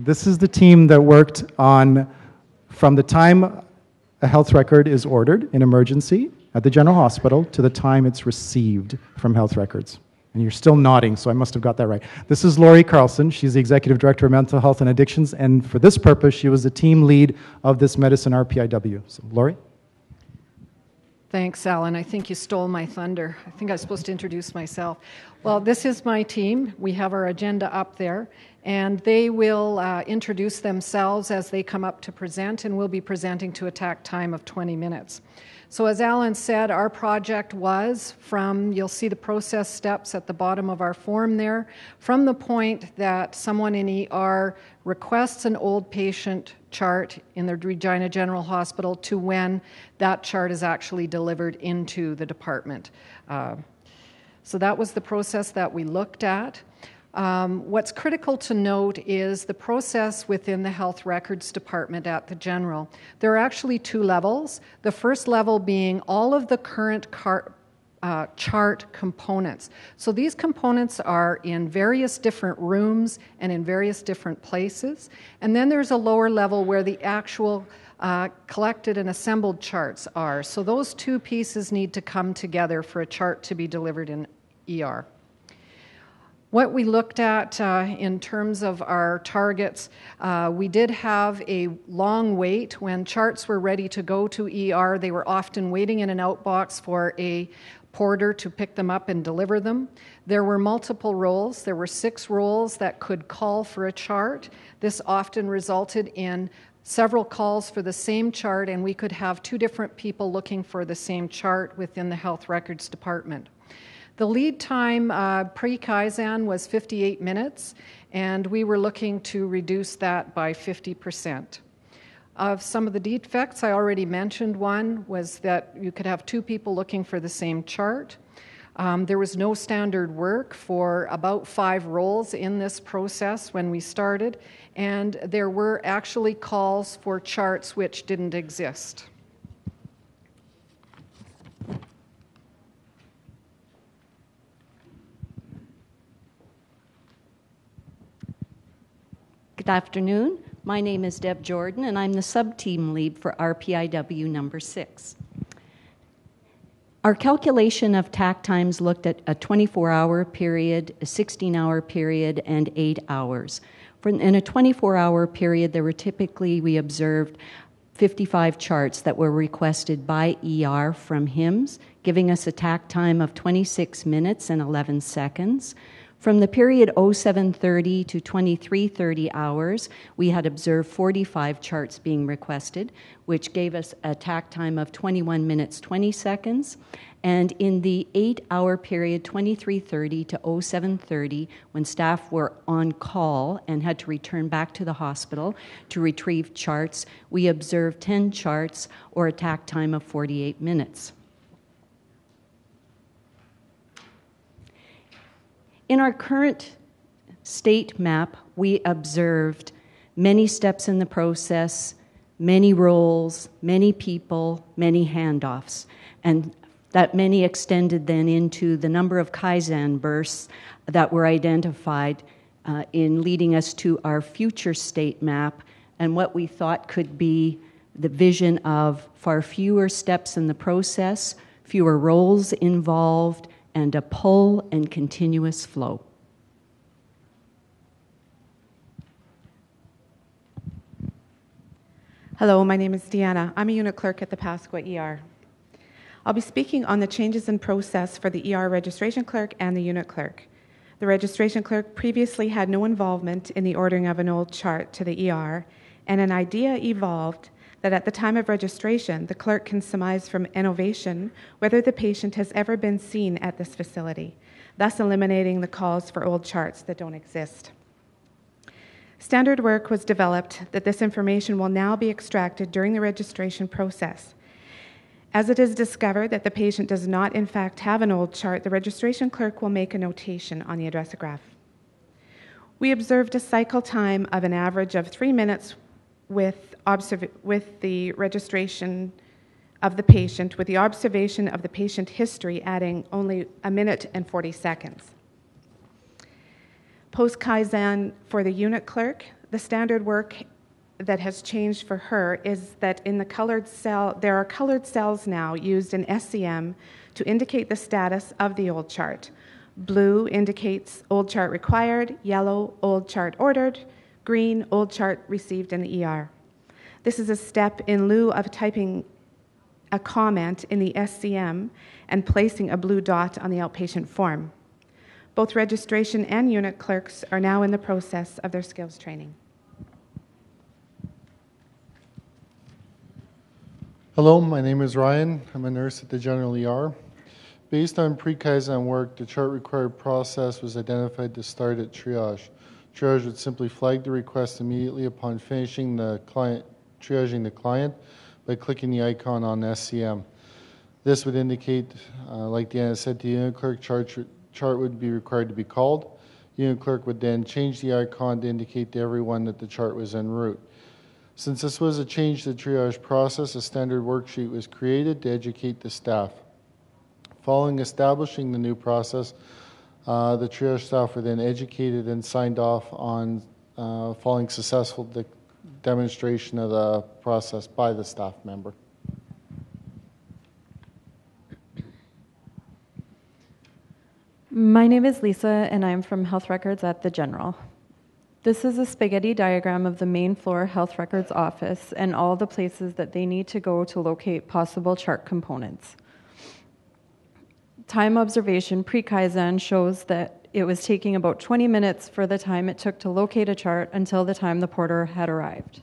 This is the team that worked on, from the time a health record is ordered in emergency at the general hospital to the time it's received from health records. And you're still nodding, so I must have got that right. This is Lori Carlson. She's the Executive Director of Mental Health and Addictions, and for this purpose, she was the team lead of this medicine RPIW. So, Lori? Thanks, Alan. I think you stole my thunder. I think I was supposed to introduce myself. Well, this is my team. We have our agenda up there, and they will introduce themselves as they come up to present, and we'll be presenting to a TAC time of 20 minutes. So as Alan said, our project was from, you'll see the process steps at the bottom of our form there, from the point that someone in ER requests an old patient chart in the Regina General Hospital to when that chart is actually delivered into the department. So that was the process that we looked at. What's critical to note is the process within the Health Records Department at the General. There are actually two levels. The first level being all of the current chart components. So these components are in various different rooms and in various different places. And then there's a lower level where the actual collected and assembled charts are. So those two pieces need to come together for a chart to be delivered in ER. What we looked at in terms of our targets, we did have a long wait. When charts were ready to go to ER, they were often waiting in an outbox for a porter to pick them up and deliver them. There were multiple roles. There were 6 roles that could call for a chart. This often resulted in several calls for the same chart, and we could have 2 different people looking for the same chart within the Health Records Department. The lead time pre-Kaizen was 58 minutes, and we were looking to reduce that by 50%. Of some of the defects, I already mentioned one was that you could have 2 people looking for the same chart. There was no standard work for about 5 roles in this process when we started, and there were actually calls for charts which didn't exist. Good afternoon. My name is Deb Jordan, and I'm the sub-team lead for RPIW number 6. Our calculation of TAC times looked at a 24-hour period, a 16-hour period, and 8 hours. In a 24-hour period, there were typically, we observed, 55 charts that were requested by ER from HIMSS, giving us a TAC time of 26 minutes and 11 seconds. From the period 0730 to 2330 hours, we had observed 45 charts being requested, which gave us a TAC time of 21 minutes 20 seconds. And in the 8-hour period 2330 to 0730, when staff were on call and had to return back to the hospital to retrieve charts, we observed 10 charts or a TAC time of 48 minutes. In our current state map, we observed many steps in the process, many roles, many people, many handoffs, and that many extended then into the number of Kaizen bursts that were identified in leading us to our future state map and what we thought could be the vision of far fewer steps in the process, fewer roles involved, and a pull and continuous flow. Hello, my name is Deanna. I'm a unit clerk at the Pasqua ER. I'll be speaking on the changes in process for the ER registration clerk and the unit clerk. The registration clerk previously had no involvement in the ordering of an old chart to the ER, and an idea evolved that at the time of registration, the clerk can surmise from innovation whether the patient has ever been seen at this facility, thus eliminating the calls for old charts that don't exist. Standard work was developed that this information will now be extracted during the registration process. As it is discovered that the patient does not in fact have an old chart, the registration clerk will make a notation on the addressograph. We observed a cycle time of an average of 3 minutes with the registration of the patient, with the observation of the patient history adding only 1 minute and 40 seconds. Post-Kaizen for the unit clerk, the standard work that has changed for her is that in the colored cell, there are colored cells now used in SCM to indicate the status of the old chart. Blue indicates old chart required, yellow, old chart ordered, green, old chart received in the ER. This is a step in lieu of typing a comment in the SCM and placing a blue dot on the outpatient form. Both registration and unit clerks are now in the process of their skills training. Hello, my name is Ryan. I'm a nurse at the General ER. Based on pre-Kaizen work, the chart required process was identified to start at triage. Triage would simply flag the request immediately upon finishing triaging the client by clicking the icon on SCM. This would indicate, like Deanna said, to the unit clerk, chart would be required to be called. Unit clerk would then change the icon to indicate to everyone that the chart was en route. Since this was a change to the triage process, a standard worksheet was created to educate the staff. Following establishing the new process, the triage staff were then educated and signed off on following successful demonstration of the process by the staff member. My name is Lisa, and I'm from Health Records at the General. This is a spaghetti diagram of the main floor Health Records office and all the places that they need to go to locate possible chart components. Time observation pre-Kaizen shows that it was taking about 20 minutes for the time it took to locate a chart until the time the porter had arrived.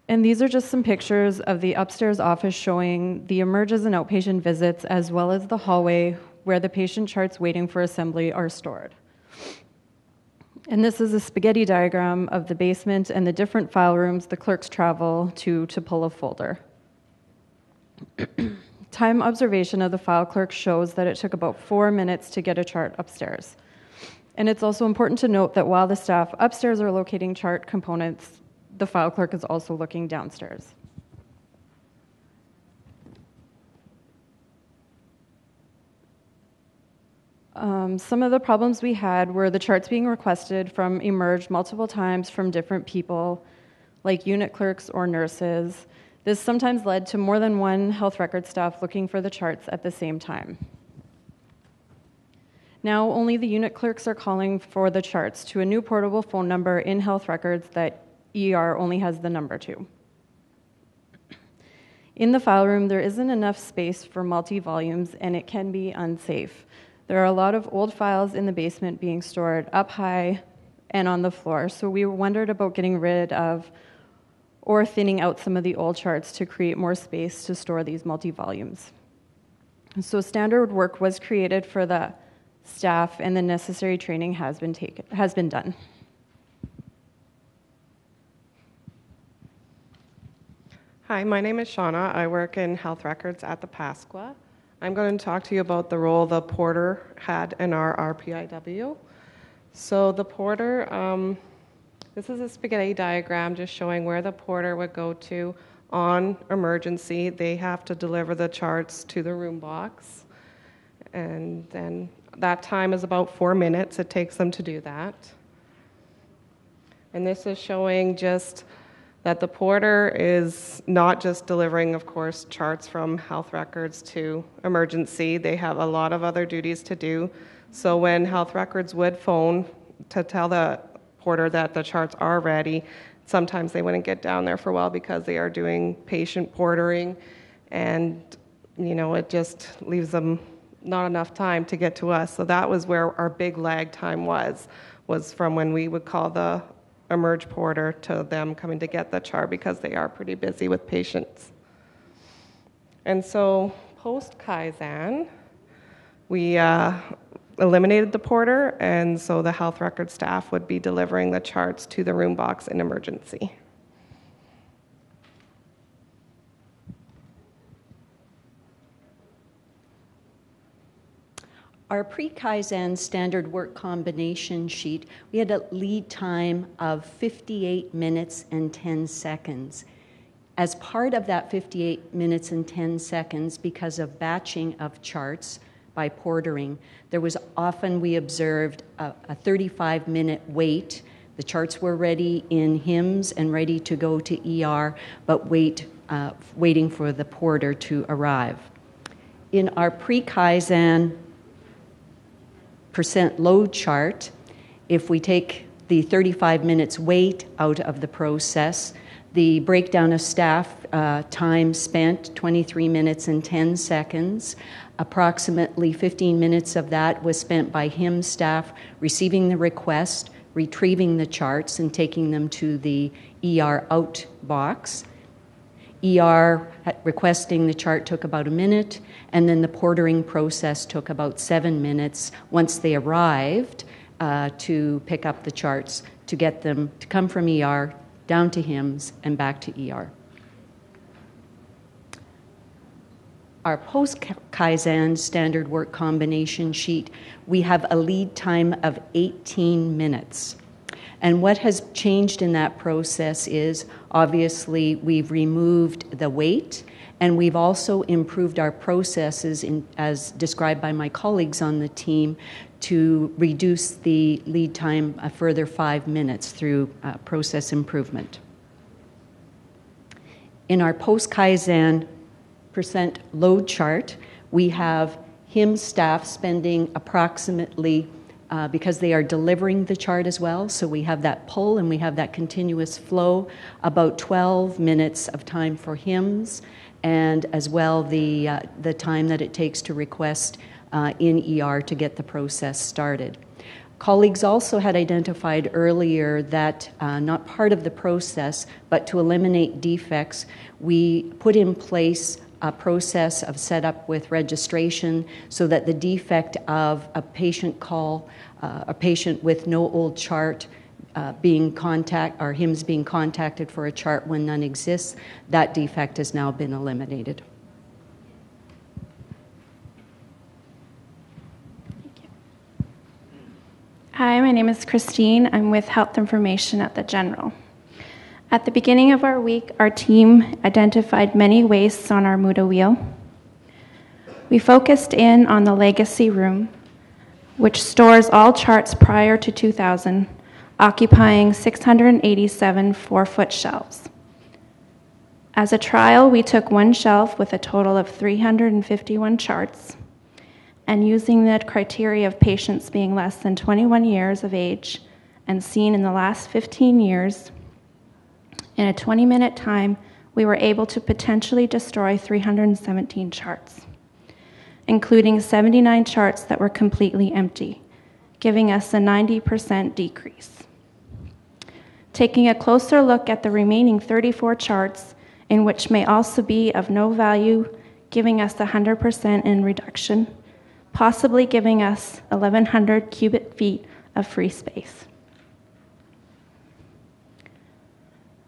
And these are just some pictures of the upstairs office showing the emerges and outpatient visits as well as the hallway where the patient charts waiting for assembly are stored. And this is a spaghetti diagram of the basement and the different file rooms the clerks travel to pull a folder. Time observation of the file clerk shows that it took about 4 minutes to get a chart upstairs. And it's also important to note that while the staff upstairs are locating chart components, the file clerk is also looking downstairs. Some of the problems we had were the charts being requested from Emerge multiple times from different people, like unit clerks or nurses. This sometimes led to more than one health record staff looking for the charts at the same time. Now only the unit clerks are calling for the charts to a new portable phone number in health records that ER only has the number to. In the file room, there isn't enough space for multi-volumes, and it can be unsafe. There are a lot of old files in the basement being stored up high and on the floor, so we wondered about getting rid of or thinning out some of the old charts to create more space to store these multi-volumes. So standard work was created for the staff, and the necessary training has been done. Hi, my name is Shauna. I work in health records at the Pasqua. I'm going to talk to you about the role the porter had in our RPIW. So the porter, this is a spaghetti diagram just showing where the porter would go to on emergency. They have to deliver the charts to the room box. And then that time is about 4 minutes it takes them to do that. And this is showing just that the porter is not just delivering, of course, charts from health records to emergency. They have a lot of other duties to do. So when health records would phone to tell the porter that the charts are ready, sometimes they wouldn't get down there for a while because they are doing patient portering, and it just leaves them not enough time to get to us. So that was where our big lag time was from when we would call the Emerge porter to them coming to get the chart, because they are pretty busy with patients. And so post-Kaizen, we eliminated the porter, and so the health record staff would be delivering the charts to the room box in emergency. Our pre-Kaizen standard work combination sheet, we had a lead time of 58 minutes and 10 seconds. As part of that 58 minutes and 10 seconds, because of batching of charts, by portering. There was often, we observed, a 35-minute wait. The charts were ready in HIMSS and ready to go to ER, but waiting for the porter to arrive. In our pre-Kaizen percent load chart, if we take the 35 minutes wait out of the process, the breakdown of staff time spent, 23 minutes and 10 seconds. Approximately 15 minutes of that was spent by HIMSS staff receiving the request, retrieving the charts, and taking them to the ER out box. ER requesting the chart took about a minute, and then the portering process took about 7 minutes once they arrived to pick up the charts, to get them to come from ER down to HIMSS and back to ER. Our post-Kaizen standard work combination sheet, we have a lead time of 18 minutes. And what has changed in that process is, obviously, we've removed the wait, and we've also improved our processes, as described by my colleagues on the team, to reduce the lead time a further 5 minutes through process improvement. In our post-Kaizen percent load chart, we have HIMSS staff spending approximately, because they are delivering the chart as well, so we have that pull and we have that continuous flow, about 12 minutes of time for HIMSS, and as well the time that it takes to request in ER to get the process started. Colleagues also had identified earlier that not part of the process, but to eliminate defects, we put in place a process of setup with registration so that the defect of a patient call, a patient with no old chart or HIMSS being contacted for a chart when none exists, that defect has now been eliminated. Hi, my name is Christine. I'm with Health Information at the General. At the beginning of our week, our team identified many wastes on our Muda wheel. We focused in on the legacy room, which stores all charts prior to 2000, occupying 687 4-foot shelves. As a trial, we took one shelf with a total of 351 charts, and using the criteria of patients being less than 21 years of age and seen in the last 15 years, in a 20-minute time, we were able to potentially destroy 317 charts, including 79 charts that were completely empty, giving us a 90% decrease. Taking a closer look at the remaining 34 charts, in which may also be of no value, giving us 100% in reduction, possibly giving us 1,100 cubic feet of free space.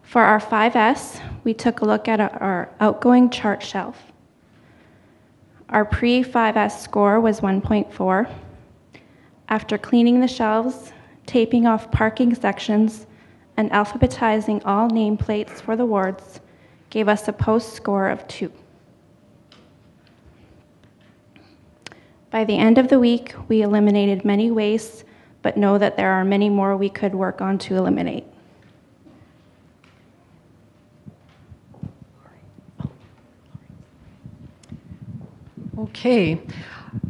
For our 5S, we took a look at our outgoing chart shelf. Our pre-5S score was 1.4. After cleaning the shelves, taping off parking sections, and alphabetizing all nameplates for the wards, gave us a post score of 2. By the end of the week, we eliminated many wastes, but know that there are many more we could work on to eliminate. Okay.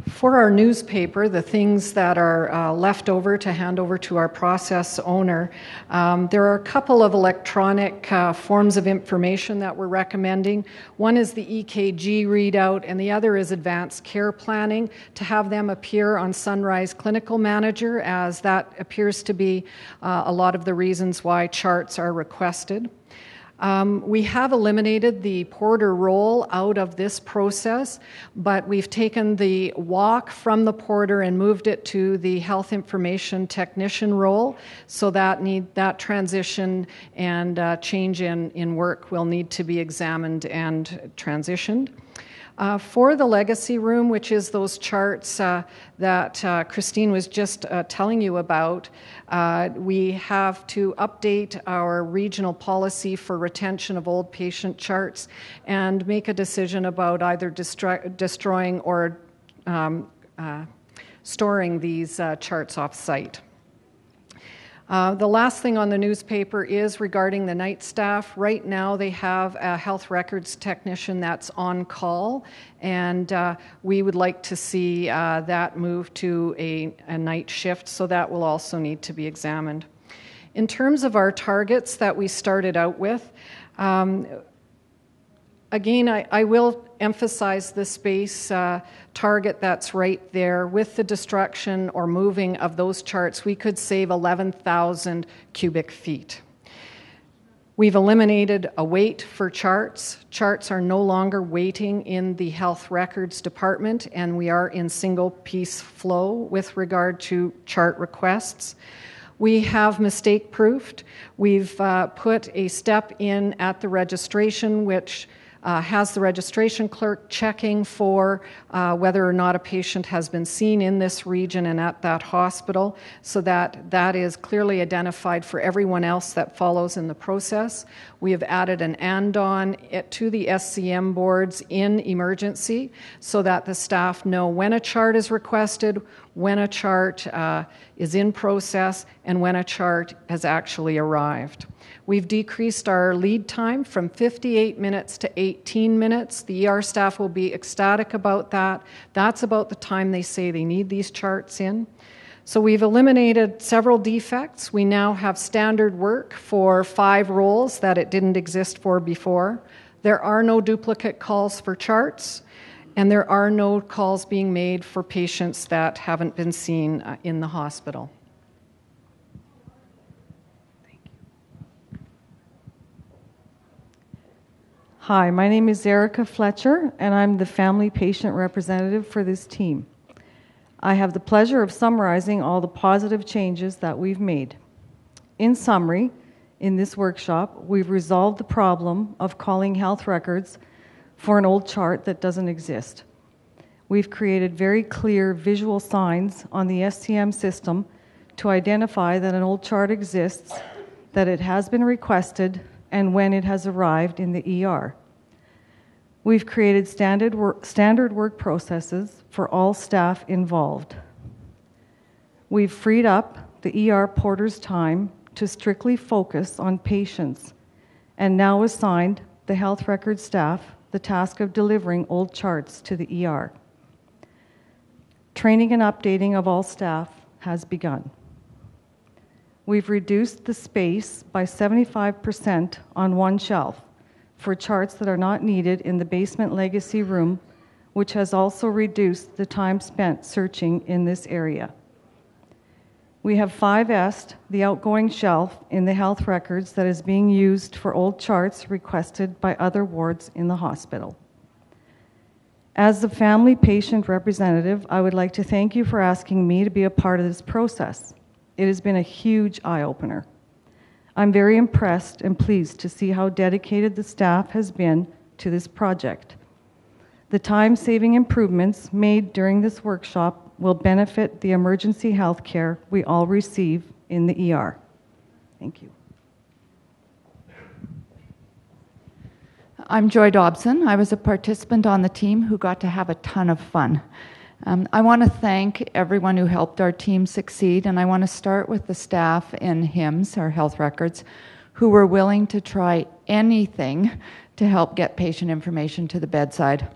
For our newspaper, the things that are left over to hand over to our process owner, there are a couple of electronic forms of information that we're recommending. One is the EKG readout, and the other is advanced care planning, to have them appear on Sunrise Clinical Manager, as that appears to be a lot of the reasons why charts are requested. We have eliminated the porter role out of this process, but we've taken the walk from the porter and moved it to the health information technician role, so that transition and change in work will need to be examined and transitioned. For the legacy room, which is those charts that Christine was just telling you about, we have to update our regional policy for retention of old patient charts and make a decision about either destroying or storing these charts off-site. The last thing on the newspaper is regarding the night staff. Right now they have a health records technician that's on call, and we would like to see that move to a night shift, so that will also need to be examined. In terms of our targets that we started out with, again, I will emphasize the space target that's right there. With the destruction or moving of those charts, we could save 11,000 cubic feet. We've eliminated a wait for charts. Charts are no longer waiting in the health records department, and we are in single piece flow with regard to chart requests. We have mistake proofed. We've put a step in at the registration which has the registration clerk checking for whether or not a patient has been seen in this region and at that hospital, so that that is clearly identified for everyone else that follows in the process. We have added an and-on to the SCM boards in emergency so that the staff know when a chart is requested, when a chart is in process, and when a chart has actually arrived. We've decreased our lead time from 58 minutes to 18 minutes. The ER staff will be ecstatic about that. That's about the time they say they need these charts in. So we've eliminated several defects. We now have standard work for 5 roles that it didn't exist for before. There are no duplicate calls for charts, and there are no calls being made for patients that haven't been seen in the hospital. Hi, my name is Erica Fletcher, and I'm the family patient representative for this team. I have the pleasure of summarizing all the positive changes that we've made. In summary, in this workshop, we've resolved the problem of calling health records for an old chart that doesn't exist. We've created very clear visual signs on the SCM system to identify that an old chart exists, that it has been requested, and when it has arrived in the ER. We've created standard work processes for all staff involved. We've freed up the ER porter's time to strictly focus on patients, and now assigned the health record staff the task of delivering old charts to the ER. Training and updating of all staff has begun. We've reduced the space by 75% on one shelf for charts that are not needed in the basement legacy room, which has also reduced the time spent searching in this area. We have 5S'd the outgoing shelf in the health records that is being used for old charts requested by other wards in the hospital. As the family patient representative, I would like to thank you for asking me to be a part of this process. It has been a huge eye-opener. I'm very impressed and pleased to see how dedicated the staff has been to this project. The time-saving improvements made during this workshop will benefit the emergency health care we all receive in the ER. Thank you. I'm Joy Dobson. I was a participant on the team who got to have a ton of fun. I want to thank everyone who helped our team succeed, and I want to start with the staff in HIMSS, our health records, who were willing to try anything to help get patient information to the bedside.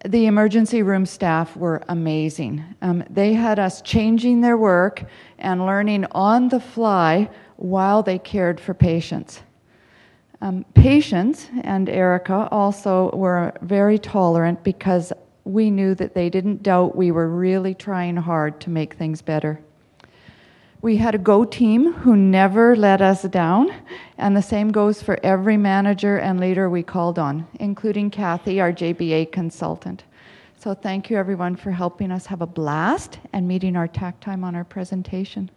The emergency room staff were amazing. They had us changing their work and learning on the fly while they cared for patients. Patients and Erica also were very tolerant because we knew that they didn't doubt we were really trying hard to make things better. We had a Go team who never let us down, and the same goes for every manager and leader we called on, including Kathy, our JBA consultant. So thank you everyone for helping us have a blast and meeting our tack time on our presentation.